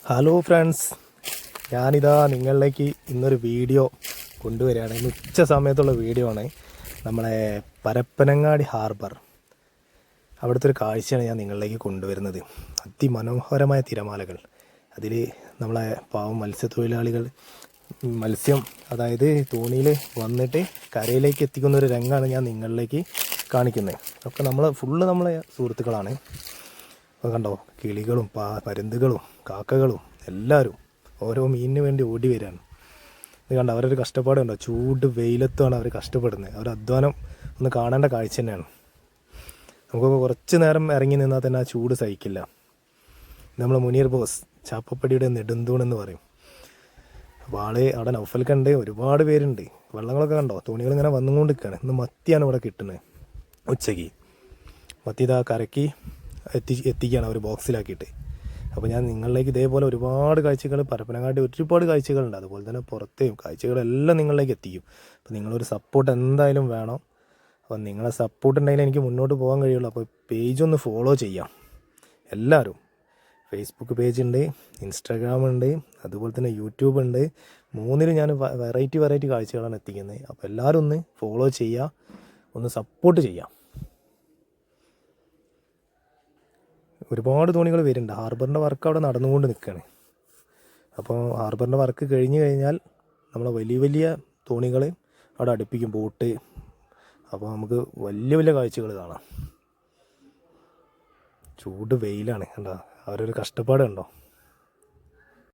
Hello friends, ഞാനിതാ നിങ്ങളിലേക്ക് ഇന്നൊരു വീഡിയോ കൊണ്ടുവരികയാണ്. ഇന്ന് ഉച്ച സമയത്തുള്ള വീഡിയോ ആണ്. നമ്മളെ പരപ്പനങ്ങാടി ഹാർബർ, അവിടുത്തെ ഒരു കാഴ്ചയാണ് ഞാൻ നിങ്ങളിലേക്ക് കൊണ്ടുവരുന്നത്. അതിമനോഹരമായ തിരമാലകൾ, അതിൽ നമ്മളെ പാവം മത്സ്യത്തൊഴിലാളികൾ മത്സ്യം, അതായത് തോണിയിൽ വന്നിട്ട് കരയിലേക്ക് എത്തിക്കുന്ന ഒരു രംഗമാണ് ഞാൻ നിങ്ങളിലേക്ക് കാണിക്കുന്നത്. ഒക്കെ നമ്മളെ സുഹൃത്തുക്കളാണ്. അപ്പോൾ കണ്ടോ, കിളികളും പരുന്തുകളും കാക്കകളും എല്ലാവരും ഓരോ മീനിന് വേണ്ടി ഓടി വരികയാണ്. ഇത് കണ്ടോ, അവരൊരു കഷ്ടപ്പാട് കണ്ടോ, ചൂട് വെയിലത്തുമാണ് അവർ കഷ്ടപ്പെടുന്നത്. അവർ അധ്വാനം ഒന്ന് കാണേണ്ട കാഴ്ച തന്നെയാണ്. നമുക്കൊക്കെ കുറച്ച് നേരം ഇറങ്ങി നിന്നാൽ തന്നെ ആ ചൂട് സഹിക്കില്ല. നമ്മൾ മുനീർ ബോസ് ചാപ്പപ്പടിയുടെ നെടുന്തൂണെന്ന് പറയും. അപ്പോൾ അവിടെ നൗഫൽക്കുണ്ട്, ഒരുപാട് പേരുണ്ട്. വെള്ളങ്ങളൊക്കെ കണ്ടോ, തോണികളിങ്ങനെ വന്നുകൊണ്ട് നിൽക്കുകയാണ്. ഇന്ന് മത്തിയാണ് ഇവിടെ കിട്ടുന്നത്. ഉച്ചയ്ക്ക് മത്തി ഇതാ കരക്കി എത്തിക്കുകയാണ് അവർ ബോക്സിലാക്കിയിട്ട്. അപ്പോൾ ഞാൻ നിങ്ങളിലേക്ക് ഇതേപോലെ ഒരുപാട് കാഴ്ചകൾ, പരപ്പനങ്ങാടി ഒരുപാട് കാഴ്ചകളുണ്ട്, അതുപോലെ തന്നെ പുറത്തെയും കാഴ്ചകളെല്ലാം നിങ്ങളിലേക്ക് എത്തിക്കും. അപ്പോൾ നിങ്ങളൊരു സപ്പോർട്ട് എന്തായാലും വേണം. അപ്പോൾ നിങ്ങളെ സപ്പോർട്ട് ഉണ്ടെങ്കിൽ എനിക്ക് മുന്നോട്ട് പോകാൻ കഴിയുള്ളൂ. അപ്പോൾ പേജൊന്ന് ഫോളോ ചെയ്യാം എല്ലാവരും. ഫേസ്ബുക്ക് പേജുണ്ട്, ഇൻസ്റ്റാഗ്രാം ഉണ്ട്, അതുപോലെ തന്നെ യൂട്യൂബ് ഉണ്ട്. മൂന്നിലും ഞാൻ വെറൈറ്റി കാഴ്ചകളാണ് എത്തിക്കുന്നത്. അപ്പോൾ എല്ലാവരും ഒന്ന് ഫോളോ ചെയ്യുക, ഒന്ന് സപ്പോർട്ട് ചെയ്യാം. ഒരുപാട് തോണികൾ വരുന്നുണ്ട്. ഹാർബറിൻ്റെ വർക്ക് അവിടെ നടന്നുകൊണ്ട് നിൽക്കുകയാണ്. അപ്പോൾ ഹാർബറിൻ്റെ വർക്ക് കഴിഞ്ഞ് കഴിഞ്ഞാൽ നമ്മളെ വലിയ തോണികൾ അവിടെ അടുപ്പിക്കും, ബോട്ട്. അപ്പോൾ നമുക്ക് വലിയ കാഴ്ചകൾ കാണാം. ചൂട് വെയിലാണ്, കണ്ടോ, അവരൊരു കഷ്ടപ്പാട് കണ്ടോ.